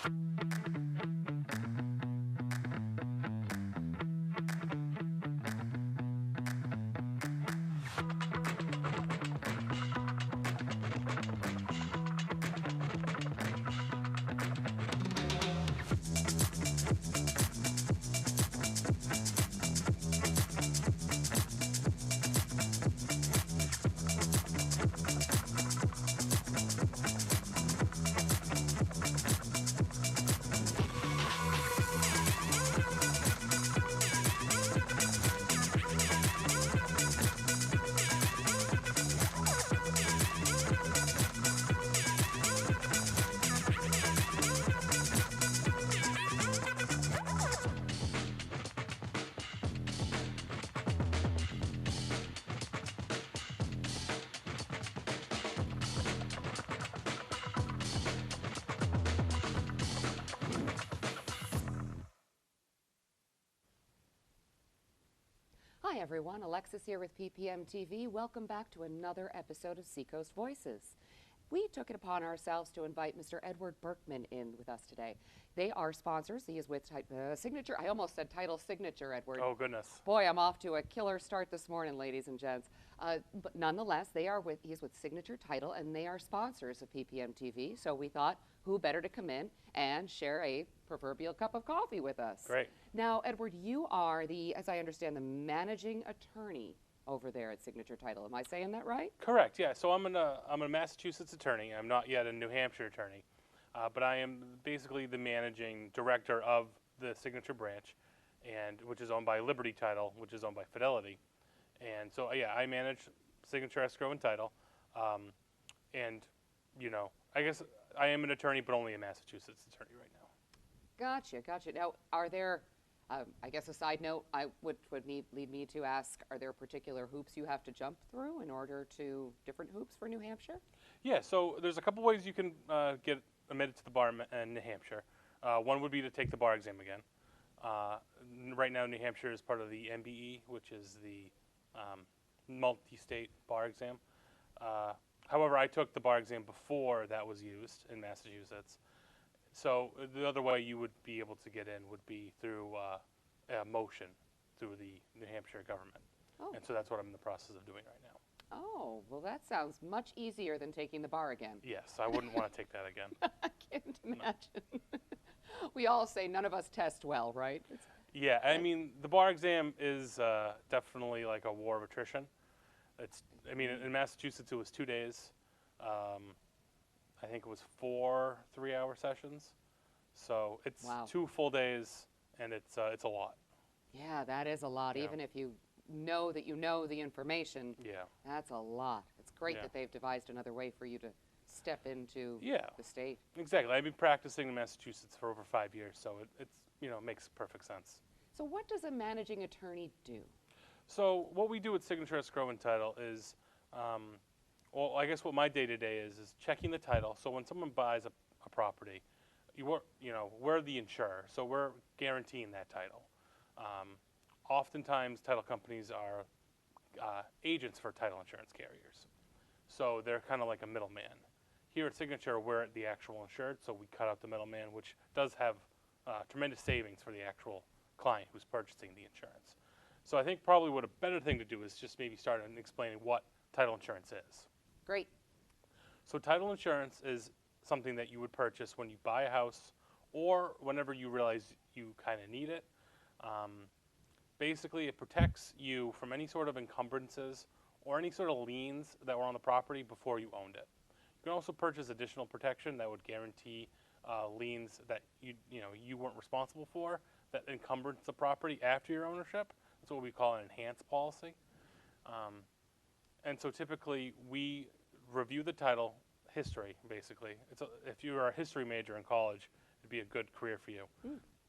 Hi everyone, Alexis here with PPM TV. Welcome back to another episode of Seacoast Voices. We took it upon ourselves to invite Mr. Edward Berkman in with us today. They are sponsors. He is with Signature. I almost said Title Signature, Edward. Oh, goodness. Boy, I'm off to a killer start this morning, ladies and gents. But nonetheless, he's with Signature Title, and they are sponsors of PPM TV. So we thought, who better to come in and share a proverbial cup of coffee with us? Great. Now, Edward, you are as I understand, the managing attorney over there at Signature Title. Am I saying that right? Correct, yeah. So I'm a Massachusetts attorney. I'm not yet a New Hampshire attorney. But I am basically the managing director of the Signature branch, which is owned by Liberty Title, which is owned by Fidelity. And so, yeah, I manage Signature, Escrow, and Title. And, I guess I am an attorney, but only a Massachusetts attorney right now. Gotcha. Now, are there, I guess a side note would lead me to ask, are there particular hoops you have to jump through in order to, different hoops for New Hampshire? Yeah, so there's a couple ways you can get admitted to the bar in New Hampshire. One would be to take the bar exam again. Right now, New Hampshire is part of the MBE, which is the multi-state bar exam. However, I took the bar exam before that was used in Massachusetts. So the other way you would be able to get in would be through a motion through the New Hampshire government. Oh. And so that's what I'm in the process of doing right now. Oh, well, that sounds much easier than taking the bar again. Yes, I wouldn't want to take that again. I can't imagine. We all say none of us test well, right? Yeah, I mean, the bar exam is definitely like a war of attrition. In Massachusetts, it was 2 days. I think it was 4 3-hour sessions. So it's Wow. 2 full days, and it's a lot. Yeah, that is a lot. Yeah. Even if you know that you know the information, Yeah. that's a lot. It's great Yeah. that they've devised another way for you to step into Yeah. the state. Exactly. I've been practicing in Massachusetts for over 5 years, so it makes perfect sense. So what does a managing attorney do? So what we do at Signature, Escrow, and Title is, I guess what my day-to-day is checking the title. So when someone buys a property, we're the insurer, so we're guaranteeing that title. Oftentimes, title companies are agents for title insurance carriers. So they're kind of like a middleman. Here at Signature, we're the actual insured, so we cut out the middleman, which does have tremendous savings for the actual client who's purchasing the insurance. So I think probably what a better thing to do is just maybe start on explaining what title insurance is. Great. So title insurance is something that you would purchase when you buy a house or whenever you realize you kind of need it. Basically, it protects you from any sort of encumbrances or any sort of liens that were on the property before you owned it. You can also purchase additional protection that would guarantee liens that you weren't responsible for that encumbered the property after your ownership. That's what we call an enhanced policy. And so typically we review the title history, basically. If you are a history major in college, it'd be a good career for you.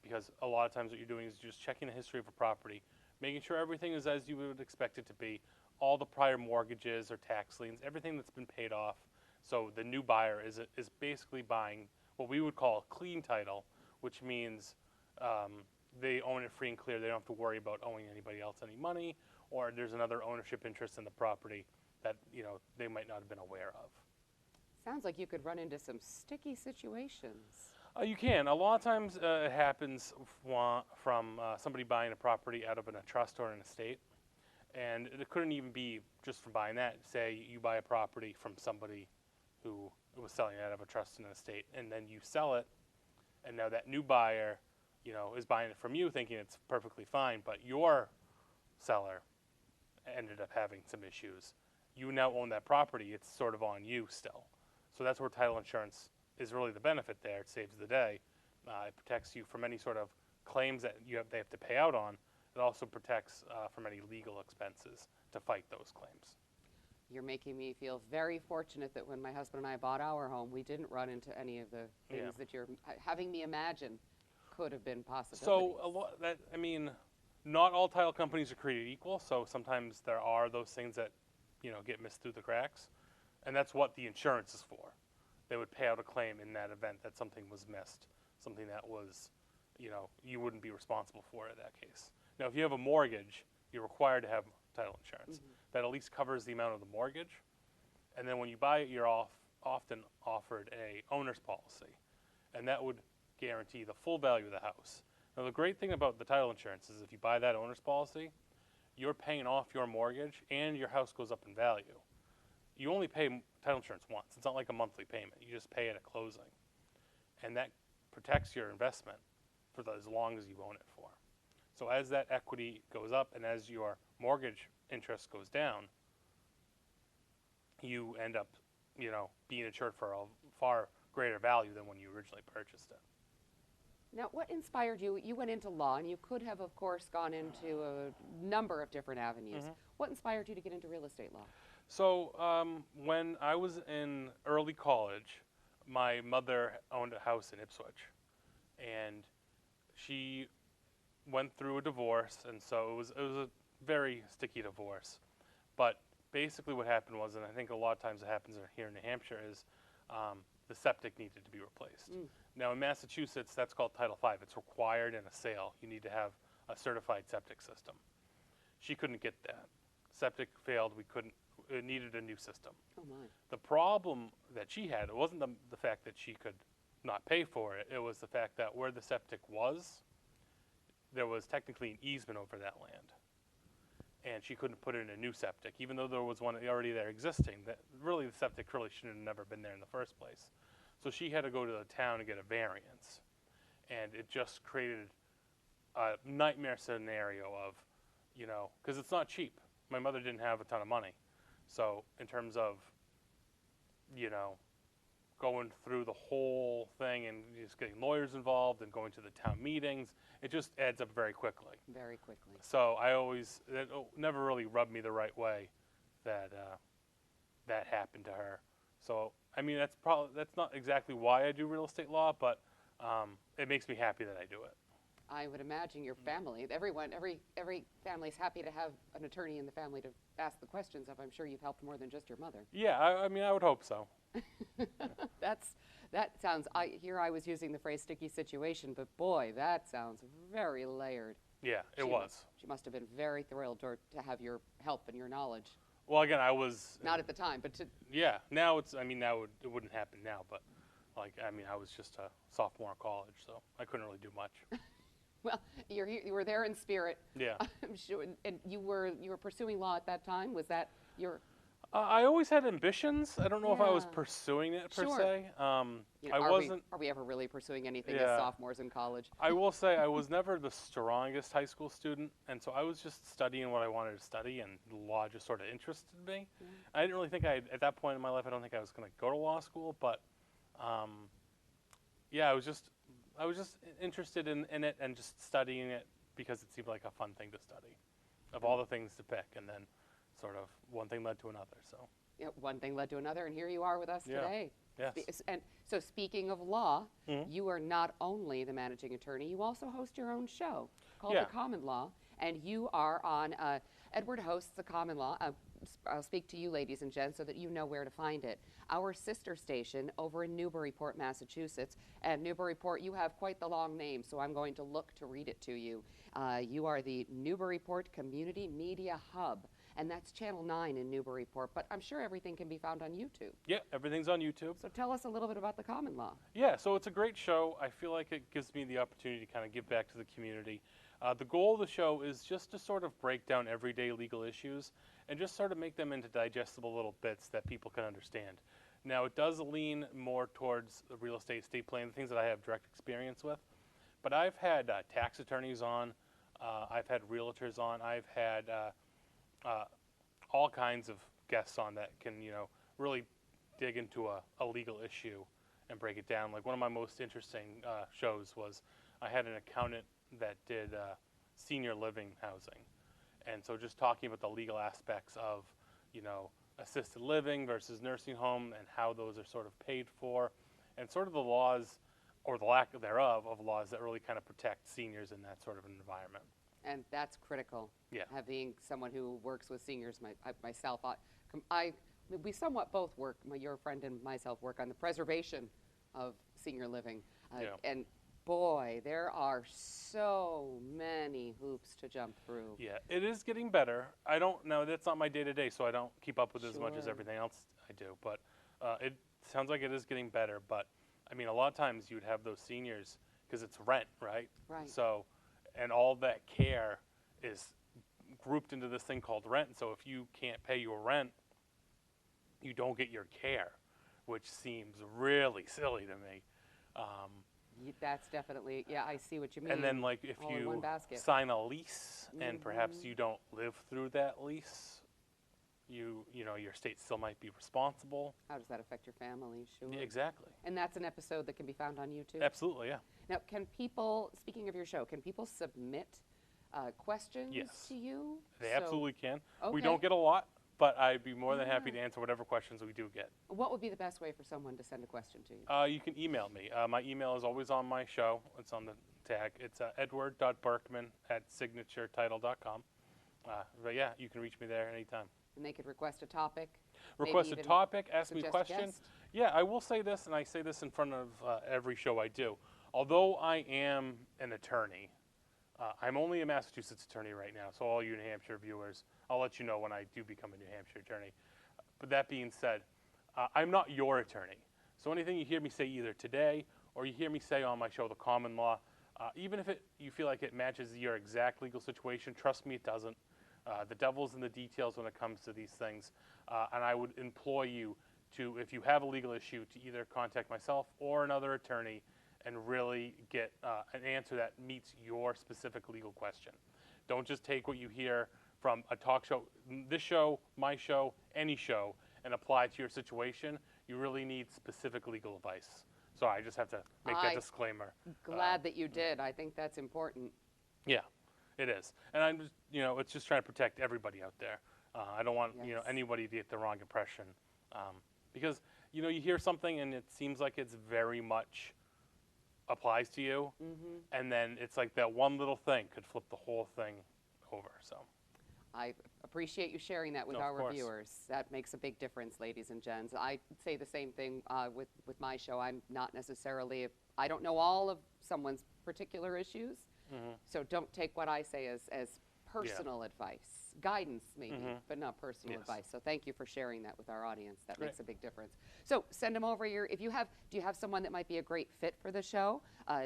Because a lot of times what you're doing is just checking the history of a property, making sure everything is as you would expect it to be, all the prior mortgages or tax liens, everything that's been paid off. So the new buyer is basically buying what we would call a clean title, which means they own it free and clear. They don't have to worry about owing anybody else any money, or there's another ownership interest in the property that they might not have been aware of. Sounds like you could run into some sticky situations. You can. A lot of times it happens from somebody buying a property out of a trust or an estate. And it couldn't even be just from buying that. Say you buy a property from somebody who was selling it out of a trust and an estate, and then you sell it, and now that new buyer, is buying it from you thinking it's perfectly fine, but your seller ended up having some issues. You now own that property. It's sort of on you still. So that's where title insurance is really the benefit there. It saves the day. It protects you from any sort of claims that they have to pay out on. It also protects from any legal expenses to fight those claims. You're making me feel very fortunate that when my husband and I bought our home, we didn't run into any of the things that you're having me imagine could have been possibilities. So not all title companies are created equal. So sometimes there are those things that get missed through the cracks, and that's what the insurance is for. They would pay out a claim in that event that something was missed, something that was, you wouldn't be responsible for in that case. Now, if you have a mortgage, you're required to have title insurance. That at least covers the amount of the mortgage. And then when you buy it, you're often offered a owner's policy. And that would guarantee the full value of the house. Now, the great thing about the title insurance is if you buy that owner's policy, you're paying off your mortgage and your house goes up in value. You only pay title insurance once. It's not like a monthly payment. You just pay it at closing. And that protects your investment for as long as you own it for. So as that equity goes up and as your mortgage interest goes down, you end up, being insured for a far greater value than when you originally purchased it. Now, what inspired you? You went into law, and you could have, of course, gone into a number of different avenues. What inspired you to get into real estate law? So when I was in early college, my mother owned a house in Ipswich, and she went through a divorce, and so it was a very sticky divorce. But basically what happened was, and I think a lot of times it happens here in New Hampshire, is the septic needed to be replaced. Now in Massachusetts, that's called Title V. It's required in a sale. You need to have a certified septic system. She couldn't get that. Septic failed. It needed a new system. Oh my. The problem that she had, it wasn't the fact that she could not pay for it. It was the fact that where the septic was, there was technically an easement over that land. And she couldn't put in a new septic, even though there was one already there existing. That really, the septic really shouldn't have never been there in the first place. So she had to go to the town and get a variance. And it just created a nightmare scenario of, because it's not cheap. My mother didn't have a ton of money. So in terms of, going through the whole thing and just getting lawyers involved and going to the town meetings, it just adds up very quickly. Very quickly. So it never really rubbed me the right way that that happened to her. So that's not exactly why I do real estate law, but it makes me happy that I do it. I would imagine your family, every family is happy to have an attorney in the family to ask the questions of. I'm sure you've helped more than just your mother. Yeah, I would hope so. That sounds, I was using the phrase sticky situation, but boy, that sounds very layered. Yeah, it was. She must have been very thrilled to have your help and your knowledge. Well, again, I was... Not at the time, but to... Yeah, now it wouldn't happen now, but I was just a sophomore in college, so I couldn't really do much. Well, you were there in spirit. Yeah. I'm sure, and you were pursuing law at that time. Was that your? I always had ambitions. I don't know if I was pursuing it per se. I wasn't. Are we ever really pursuing anything Yeah. as sophomores in college? I will say I was never the strongest high school student, and so I was just studying what I wanted to study, and law just sort of interested me. Yeah. I didn't really think at that point in my life, I don't think I was going to go to law school, but I was just interested in it and just studying it because it seemed like a fun thing to study, of all the things to pick, and then sort of one thing led to another. So Yeah, one thing led to another, and here you are with us today. Yes. And so, speaking of law, Mhm. you are not only the managing attorney; you also host your own show called Yeah. The Common Law, and you are on. Edward hosts The Common Law. I'll speak to you, ladies and gents, so that you know where to find it. Our sister station over in Newburyport, Massachusetts. And Newburyport, you have quite the long name, so I'm going to look to read it to you. You are the Newburyport Community Media Hub. and that's Channel 9 in Newburyport, but I'm sure everything can be found on YouTube. Yeah, everything's on YouTube. So tell us a little bit about the common law. Yeah, so it's a great show. I feel like it gives me the opportunity to kind of give back to the community. The goal of the show is just to sort of break down everyday legal issues and just sort of make them into digestible little bits that people can understand. Now, it does lean more towards the real estate planning, the things that I have direct experience with. But I've had tax attorneys on, I've had realtors on, I've had all kinds of guests on that can, really dig into a legal issue and break it down. Like one of my most interesting shows was I had an accountant that did senior living housing. And so just talking about the legal aspects of, assisted living versus nursing home and how those are sort of paid for and sort of the laws or the lack thereof of laws that really kind of protect seniors in that sort of an environment. And that's critical. Yeah. Having someone who works with seniors, myself, we somewhat both work, your friend and myself work on the preservation of senior living. Yeah. And boy, there are so many hoops to jump through. Yeah, it is getting better. I don't know, that's not my day-to-day, so I don't keep up with as much as Sure. everything else I do. But it sounds like it is getting better. But, I mean, a lot of times you would have those seniors, because it's rent, right? Right. So, and all that care is grouped into this thing called rent. And so if you can't pay your rent, you don't get your care, which seems really silly to me. That's definitely, yeah, I see what you mean. And then, like, if all in one you basket. sign a lease and perhaps you don't live through that lease, your state still might be responsible. How does that affect your family? Sure. Yeah, exactly. And that's an episode that can be found on YouTube? Absolutely, yeah. Now, can people, speaking of your show, can people submit questions Yes. to you? They So, absolutely can. We okay. don't get a lot, but I'd be more than happy to answer whatever questions we do get. What would be the best way for someone to send a question to you? You can email me. My email is always on my show. It's on the tag. It's edward.berkman@signaturetitle.com. But yeah, you can reach me there anytime. And they could request a topic? maybe Request a even topic, ask me a suggest question. guest? Yeah, I will say this, and I say this in front of every show I do. Although I am an attorney, I'm only a Massachusetts attorney right now, so all you New Hampshire viewers, I'll let you know when I do become a New Hampshire attorney. But that being said, I'm not your attorney. So anything you hear me say either today or you hear me say on my show, The Common Law, even if you feel like it matches your exact legal situation, trust me, it doesn't. The devil's in the details when it comes to these things. And I would implore you to, if you have a legal issue, to either contact myself or another attorney and really get an answer that meets your specific legal question. Don't just take what you hear from a talk show, this show, my show, any show, and apply it to your situation. You really need specific legal advice. So I just have to make that disclaimer. Glad that you did. I think that's important. Yeah, it is. And I'm just, it's just trying to protect everybody out there. I don't want, Yes. anybody to get the wrong impression. Because, you hear something and it seems like it's very much applies to you. And then it's like that one little thing could flip the whole thing over, so. I appreciate you sharing that with No, of our course. viewers. That makes a big difference, ladies and gents. I say the same thing with my show. I'm not necessarily, I don't know all of someone's particular issues, so don't take what I say as personal advice. Guidance, maybe, but not personal Yes. advice. So thank you for sharing that with our audience. That Great. makes a big difference. So send them over do you have someone that might be a great fit for the show?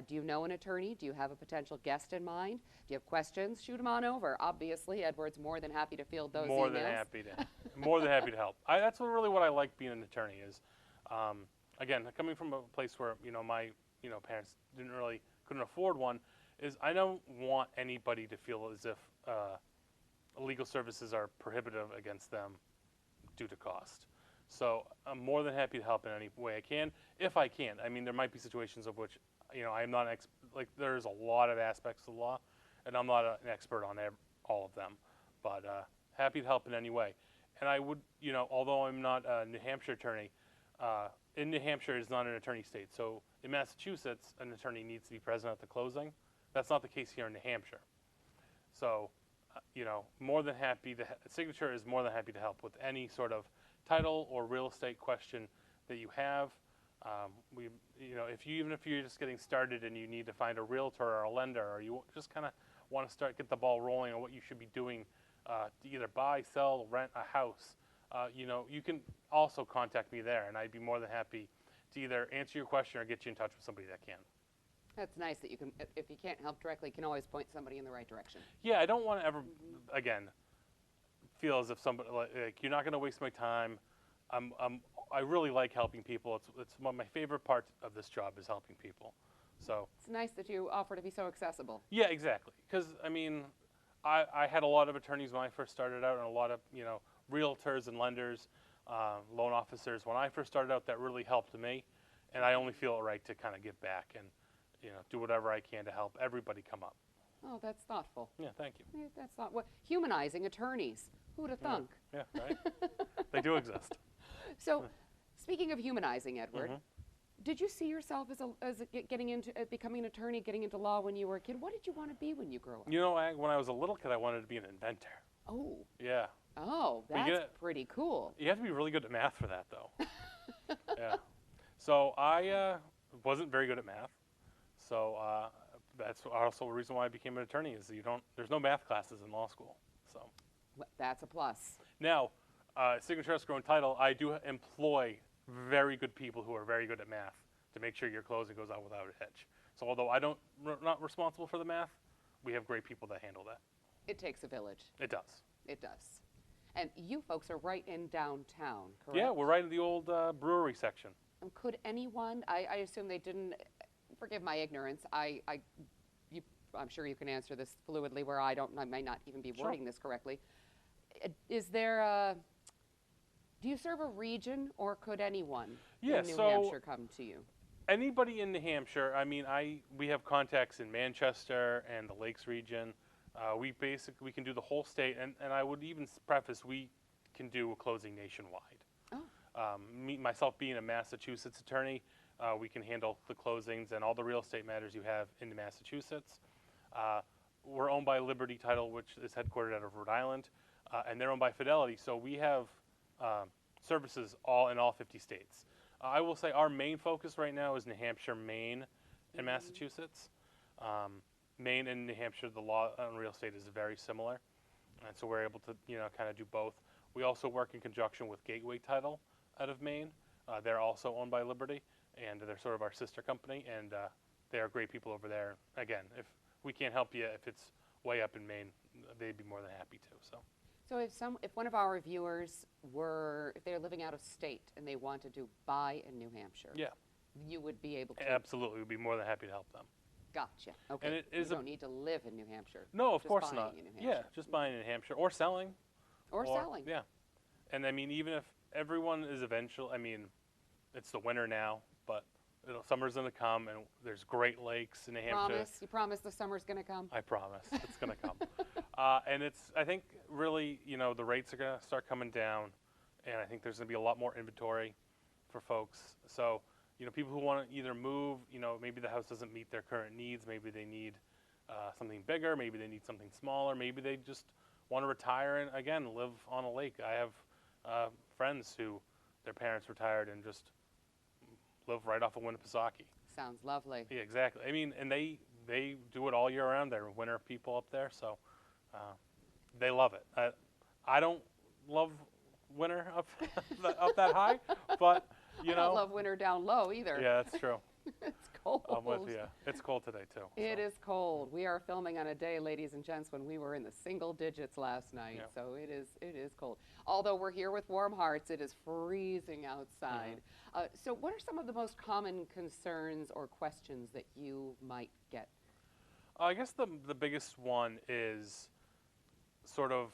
Do you know an attorney? Do you have a potential guest in mind? Do you have questions? Shoot them on over. Obviously, Edward's more than happy to field those More emails. than happy to help. That's really what I like being an attorney is, again, coming from a place where, my, parents couldn't afford one, is I don't want anybody to feel as if legal services are prohibitive against them due to cost. So I'm more than happy to help in any way I can, if I can. I mean, there might be situations of which, I'm not there's a lot of aspects of the law, and I'm not an expert on all of them, but happy to help in any way. And I would, although I'm not a New Hampshire attorney, in New Hampshire is not an attorney state. So in Massachusetts, an attorney needs to be present at the closing. That's not the case here in New Hampshire. So, more than happy Signature is more than happy to help with any sort of title or real estate question that you have. Even if you're just getting started and you need to find a realtor or a lender, or you just kind of want to get the ball rolling on what you should be doing to either buy, sell, rent a house, you can also contact me there, and I'd be more than happy to either answer your question or get you in touch with somebody that can. That's nice that you can, if you can't help directly, you can always point somebody in the right direction. Yeah, I don't want to ever, again, feel as if somebody like you're not going to waste my time. I really like helping people. It's one of my favorite parts of this job is helping people. So It's nice that you offer to be so accessible. yeah, exactly. Because I mean, I had a lot of attorneys when I first started out, and a lot of realtors and lenders, loan officers when I first started out that really helped me, and I only feel it right to kind of give back and do whatever I can to help everybody come up. Oh, that's thoughtful. Yeah, thank you. Yeah, that's not what humanizing attorneys. Who'd have thunk? Yeah, right. They do exist. So, speaking of humanizing, Edward, Mhm. did you see yourself as getting into becoming an attorney, getting into law when you were a kid? What did you want to be when you grew up? When I was a little kid, I wanted to be an inventor. Oh, Yeah. oh, But that's pretty cool. You have to be really good at math for that, though. Yeah. So I wasn't very good at math. So that's also a reason why I became an attorney is there's no math classes in law school. So That's a plus. now, signature, escrow, and title, I do employ very good people who are very good at math to make sure your closing goes out without a hitch. So although not responsible for the math, we have great people that handle that. It takes a village. It does. It does. And you folks are right in downtown, correct? Yeah, we're right in the old brewery section. Could anyone, I assume they didn't, forgive my ignorance, I'm sure you can answer this fluidly where I may not even be Sure. wording this correctly. Is there a, do you serve a region or could anyone Yeah, in New so Hampshire come to you? anybody in New Hampshire, I mean, we have contacts in Manchester and the Lakes region. We can do the whole state, and I would even preface we can do a closing nationwide. Oh. Myself being a Massachusetts attorney, we can handle the closings and all the real estate matters you have in Massachusetts. We're owned by Liberty Title, which is headquartered out of Rhode Island, and they're owned by Fidelity. So we have services in all 50 states. I will say our main focus right now is New Hampshire, Maine, and Massachusetts. Maine and New Hampshire, the law on real estate is very similar, and so we're able to kind of do both. We also work in conjunction with Gateway Title out of Maine. They're also owned by Liberty, and they're sort of our sister company, and they are great people over there. Again, if we can't help you if it's way up in Maine, they'd be more than happy to. So if one of our viewers if they're living out of state and they wanted to buy in New Hampshire, Yeah, you would be able to? absolutely, we'd be more than happy to help them. Gotcha. Okay. And it is you don't need to live in New Hampshire. No, of just course buying not. in New Yeah, Hampshire. just buying in New Hampshire or selling. Or selling. Yeah, and I mean, even if everyone is eventually, I mean, it's the winter now, but summer's gonna come, and there's Great Lakes in New Hampshire. Promise? You promise the summer's going to come? I promise, it's gonna come. And I think really, the rates are gonna start coming down, and I think there's gonna be a lot more inventory for folks. So, people who want to either move, maybe the house doesn't meet their current needs, maybe they need something bigger, maybe they need something smaller, maybe they just want to retire and again live on a lake. I have friends who their parents retired and just live right off of Winnipesaukee. Sounds lovely. Yeah, exactly. I mean, and they do it all year round. They're winter people up there, so they love it. I don't love winter up up that high, but I don't love winter down low either. Yeah, that's true. It's cold. I'm with you. It's cold today too. It is cold. We are filming on a day, ladies and gents, when we were in the single digits last night. Yeah. So it is cold. Although we're here with warm hearts, it is freezing outside. So what are some of the most common concerns or questions that you might get? I guess the biggest one is sort of,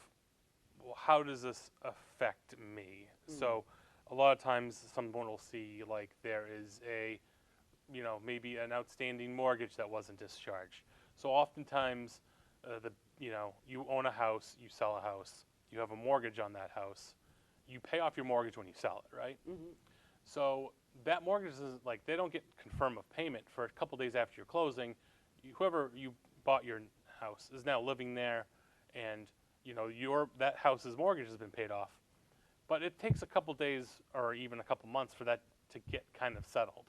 well, how does this affect me? So a lot of times someone will see like there is maybe an outstanding mortgage that wasn't discharged. So oftentimes you own a house, you sell a house, you have a mortgage on that house, you pay off your mortgage when you sell it, right? Mm-hmm. So that mortgage is like, they don't get confirm of payment for a couple days after your closing. Whoever you bought your house is now living there, and that house's mortgage has been paid off. But it takes a couple days or even a couple months for that to get kind of settled.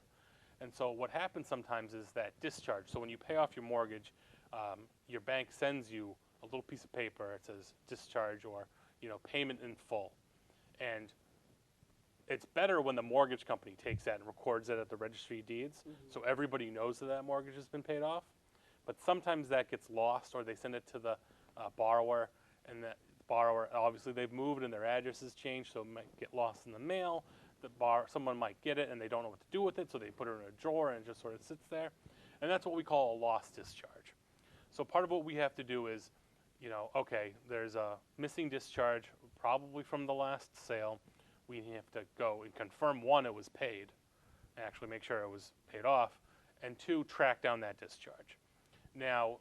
And so what happens sometimes is that discharge. So when you pay off your mortgage, your bank sends you a little piece of paper. It says discharge or payment in full, and it's better when the mortgage company takes that and records it at the registry of deeds, so everybody knows that mortgage has been paid off. But sometimes that gets lost, or they send it to the borrower, and that borrower, obviously they've moved and their address has changed, so it might get lost in the mail. Someone might get it and they don't know what to do with it, so they put it in a drawer and it just sort of sits there. And that's what we call a lost discharge. So part of what we have to do is, okay, there's a missing discharge, probably from the last sale. We have to go and confirm, one, it was paid, and actually make sure it was paid off, and two, track down that discharge. Now,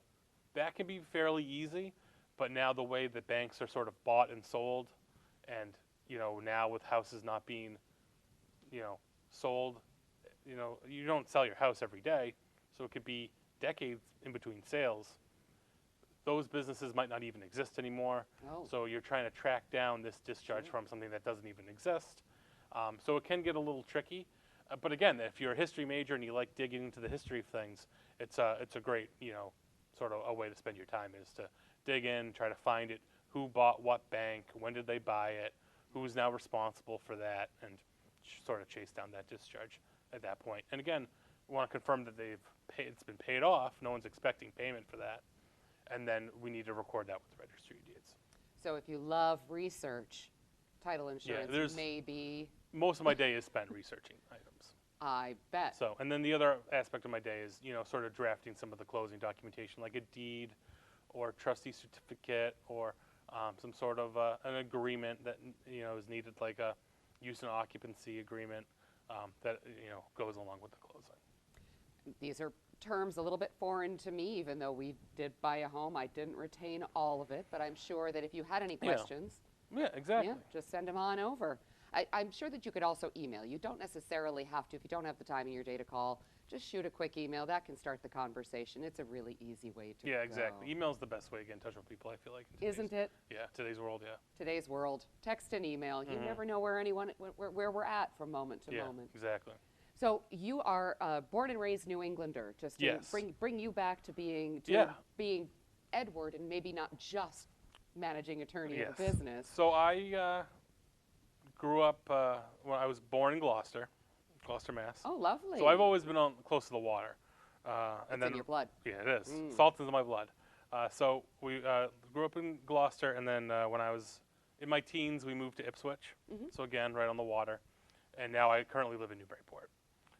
that can be fairly easy, but now the way that banks are sort of bought and sold, and now with houses not being sold, you don't sell your house every day, so it could be decades in between sales. Those businesses might not even exist anymore. Oh. So you're trying to track down this discharge from something that doesn't even exist. So it can get a little tricky. But again, if you're a history major and you like digging into the history of things, it's a great, sort of a way to spend your time, is to dig in, try to find it, who bought what bank, when did they buy it, who's now responsible for that, and sort of chase down that discharge at that point. And again, we want to confirm that it's been paid off. No one's expecting payment for that. And then we need to record that with the registry of deeds. So if you love research, title insurance may be... Most of my day is spent researching items. I bet. So, and then the other aspect of my day is, sort of drafting some of the closing documentation, like a deed or trustee certificate or some sort of an agreement that, is needed, like a use and occupancy agreement that, goes along with the closing. These are terms a little bit foreign to me, even though we did buy a home. I didn't retain all of it, but I'm sure that if you had any questions, yeah, exactly. Just send them on over. I'm sure that you could also email. You don't necessarily have to, if you don't have the time in your day to call, just shoot a quick email. That can start the conversation. It's a really easy way to go. Exactly. Email is the best way to get in touch with people, I feel like. Isn't it? Yeah, today's world, yeah. Today's world. Text and email. You never know where we're at from moment to moment. Exactly. So you are a born and raised New Englander, just to bring you back to being Edward, and maybe not just managing attorney of a business. So I grew up when I was born in Gloucester, Mass. Oh, lovely. So I've always been close to the water. And then in your blood. Yeah, it is. Salt is in my blood. So we grew up in Gloucester, and then when I was in my teens, we moved to Ipswich. So again, right on the water. And now I currently live in Newburyport.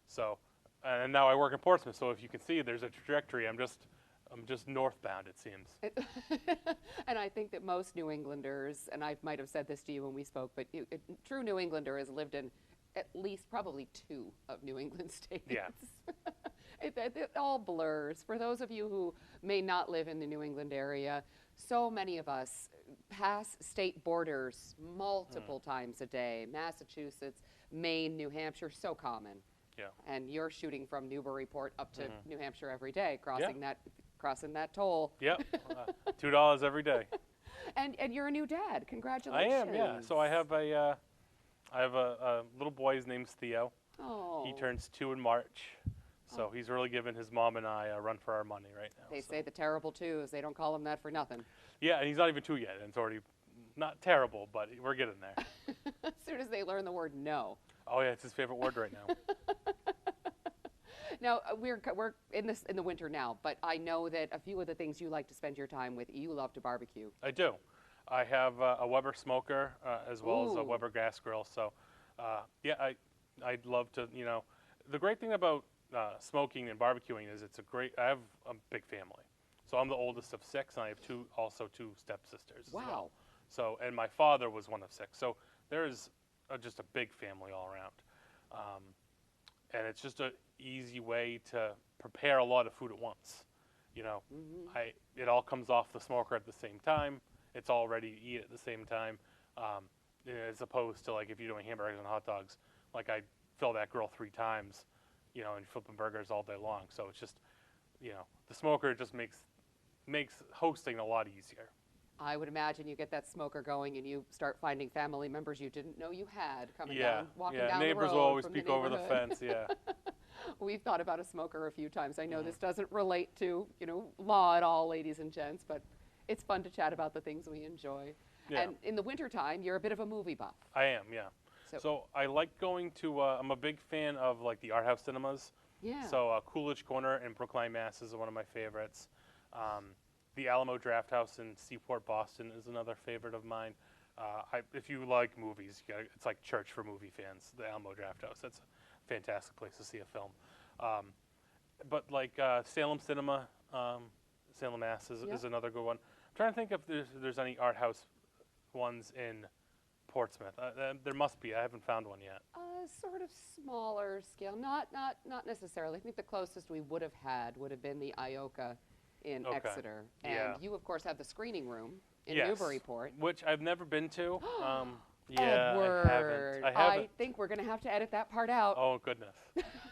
So, and now I work in Portsmouth. So if you can see, there's a trajectory. I'm just northbound, it seems. And I think that most New Englanders, and I might have said this to you when we spoke, but a true New Englander has lived in at least probably 2 of New England states. Yeah. It all blurs. For those of you who may not live in the New England area, so many of us pass state borders multiple times a day. Massachusetts, Maine, New Hampshire, so common. Yeah. And you're shooting from Newburyport up to New Hampshire every day, crossing that toll. Yep. $2 every day. And you're a new dad. Congratulations. I am, yeah. So I have a little boy. His name's Theo. Oh. He turns 2 in March. So he's really giving his mom and I a run for our money right now. They say the terrible 2s. They don't call him that for nothing. Yeah, and he's not even 2 yet. And it's already not terrible, but we're getting there. As soon as they learn the word no. Oh yeah, it's his favorite word right now. Now we're in the winter now, but I know that a few of the things you like to spend your time with, you love to barbecue. I do. I have a Weber smoker as well as a Weber gas grill. So yeah, I'd love to. The great thing about smoking and barbecuing is I have a big family. So I'm the oldest of 6, and I have also two stepsisters. Wow. As well. So, and my father was one of 6. So there's just a big family all around. And it's just an easy way to prepare a lot of food at once. It all comes off the smoker at the same time. It's all ready to eat at the same time. As opposed to, like, if you're doing hamburgers and hot dogs, like, I fill that grill 3 times, and flipping burgers all day long. So it's just, the smoker just makes hosting a lot easier. I would imagine you get that smoker going and you start finding family members you didn't know you had coming down, walking down the road. Yeah, neighbors will always peek over the fence, yeah. We've thought about a smoker a few times. I know this doesn't relate to, law at all, ladies and gents, but It's fun to chat about the things we enjoy. Yeah. And in the wintertime, you're a bit of a movie buff. I am, yeah. So, So I like going to. I'm a big fan of like the art house cinemas. yeah. So Coolidge Corner in Brookline, Mass. is one of my favorites. The Alamo Draft House in Seaport, Boston is another favorite of mine. If you like movies, it's like church for movie fans. The Alamo Draft House. That's a fantastic place to see a film. But like Salem Cinema, Salem, Mass. Yep. is another good one. I'm trying to think if there's any art house ones in Portsmouth. There must be. I haven't found one yet. Sort of smaller scale, not necessarily. I think the closest we would have had would have been the Ioka in Okay. Exeter. And Yeah. you, of course, have the screening room in Yes. Newburyport. Which I've never been to. Yeah, Edward, I haven't. I think we're going to have to edit that part out. Oh goodness.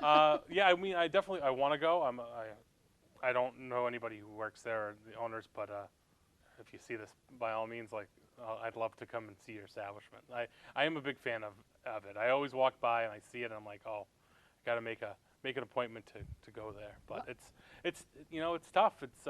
Yeah, I mean, I want to go. I don't know anybody who works there or the owners, but if you see this, by all means, like I'd love to come and see your establishment. I am a big fan of it. I always walk by and I see it, and I'm like, oh, I got to make an appointment to go there. But it's it's tough. It's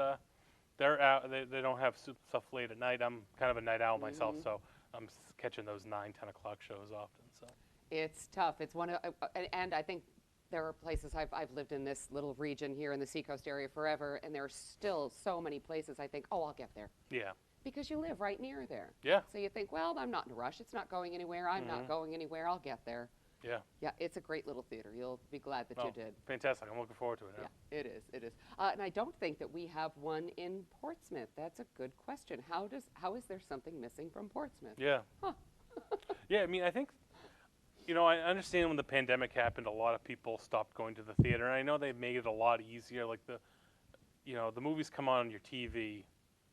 they're out. They don't have stuff late at night. I'm kind of a night owl myself, so I'm catching those 9, 10 o'clock shows often. So It's tough. It's one of, and I think there are places I've lived in this little region here in the Seacoast area forever, and there are still so many places I think, oh, I'll get there. yeah, Because you live right near there. yeah, So you think, well, I'm not in a rush. It's not going anywhere. I'm not going anywhere. I'll get there. yeah. Yeah, it's a great little theater. You'll be glad that Oh, you did. fantastic! I'm looking forward to it. Yeah, it is. It is. And I don't think that we have one in Portsmouth. That's a good question. How is there something missing from Portsmouth? Yeah. Huh. Yeah, I mean, I think, I understand when the pandemic happened, a lot of people stopped going to the theater, and I know they've made it a lot easier. Like the movies come on your TV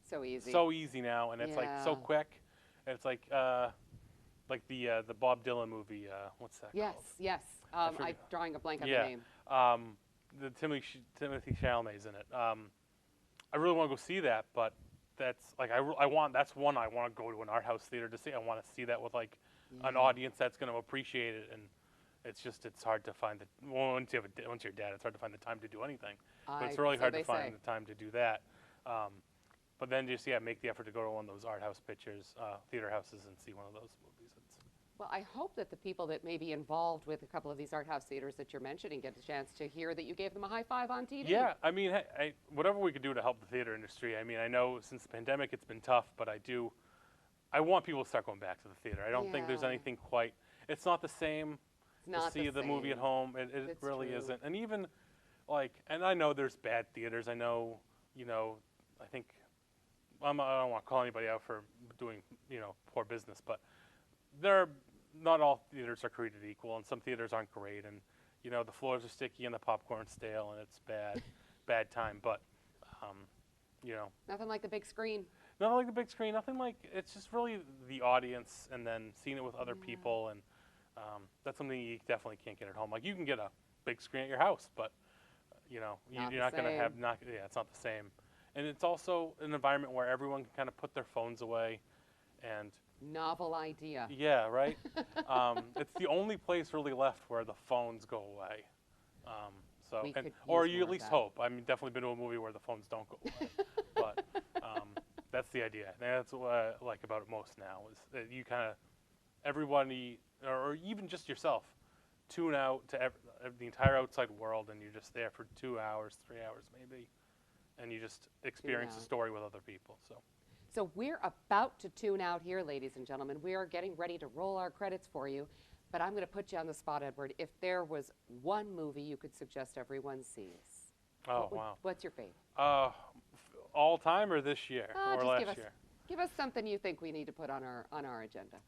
So easy. so easy now, and it's like so Yeah. quick. And it's like the Bob Dylan movie. What's that Yes, called? yes. I'm drawing a blank on the Yeah. name. The Timothy Chalamet's in it. I really want to go see that, but that's like that's one I want to go to an art house theater to see. I want to see that with like an audience that's going to appreciate it, and it's hard to find once you're dad, it's hard to find the time to do anything. But it's really So hard they to find say. the time to do that. But then just make the effort to go to one of those art house pictures, theater houses, and see one of those movies. Well, I hope that the people that may be involved with a couple of these art house theaters that you're mentioning get a chance to hear that you gave them a high five on TV. Yeah, I mean, whatever we could do to help the theater industry. I mean, I know since the pandemic it's been tough, but I want people to start going back to the theater. I don't think there's Yeah. anything quite. It's not the same It's not to see the movie at same. home. It It's really true. isn't. And even and I know there's bad theaters. I know, I think I don't want to call anybody out for doing poor business, but not all theaters are created equal, and some theaters aren't great, and the floors are sticky and the popcorn's stale, and it's bad time. But Nothing like the big screen. not like the big screen, nothing like it's just really the audience, and then seeing it with other people, and that's something you definitely can't get at home. Like you can get a big screen at your house, but you're Not the not going to have same. it's not the same. And it's also an environment where everyone can kind of put their phones away, and Novel idea. yeah, right. It's the only place really left where the phones go away. We could Or use you more at of least that. hope. I've definitely been to a movie where the phones don't go away. But that's the idea. That's what I like about it most now is that you kind of everybody, or even just yourself, tune out to the entire outside world, and you're just there for 2 hours, 3 hours maybe, and you just experience the out. story with other people. So we're about to tune out here, ladies and gentlemen. We are getting ready to roll our credits for you, but I'm going to put you on the spot, Edward. If there was one movie you could suggest everyone sees, Oh wow. what's your favorite? All time or this year or Just last year? give us something you think we need to put on our agenda.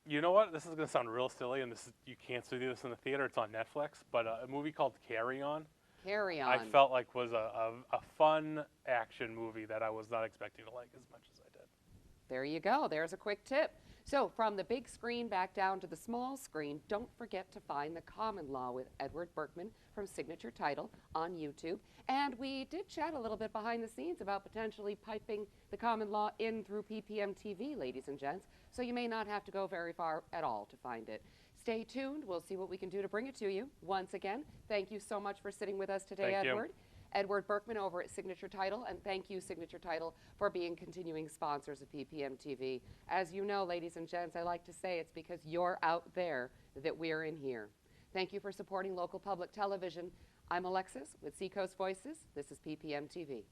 You know what? This is going to sound real silly, and you can't see this in the theater. It's on Netflix, but a movie called Carry On. Carry On. I felt like was a fun action movie that I was not expecting to like as much as I did. There you go. There's a quick tip. So from the big screen back down to the small screen, don't forget to find The Common Law with Edward Berkman from Signature Title on YouTube. And we did chat a little bit behind the scenes about potentially piping The Common Law in through PPM TV, ladies and gents. So you may not have to go very far at all to find it. Stay tuned. We'll see what we can do to bring it to you. Once again, thank you so much for sitting with us today, Thank you. Edward. Edward Berkman over at Signature Title, and thank you, Signature Title, for being continuing sponsors of PPM TV. As you know, ladies and gents, I like to say it's because you're out there that we're in here. Thank you for supporting local public television. I'm Alexis with Seacoast Voices. This is PPM TV.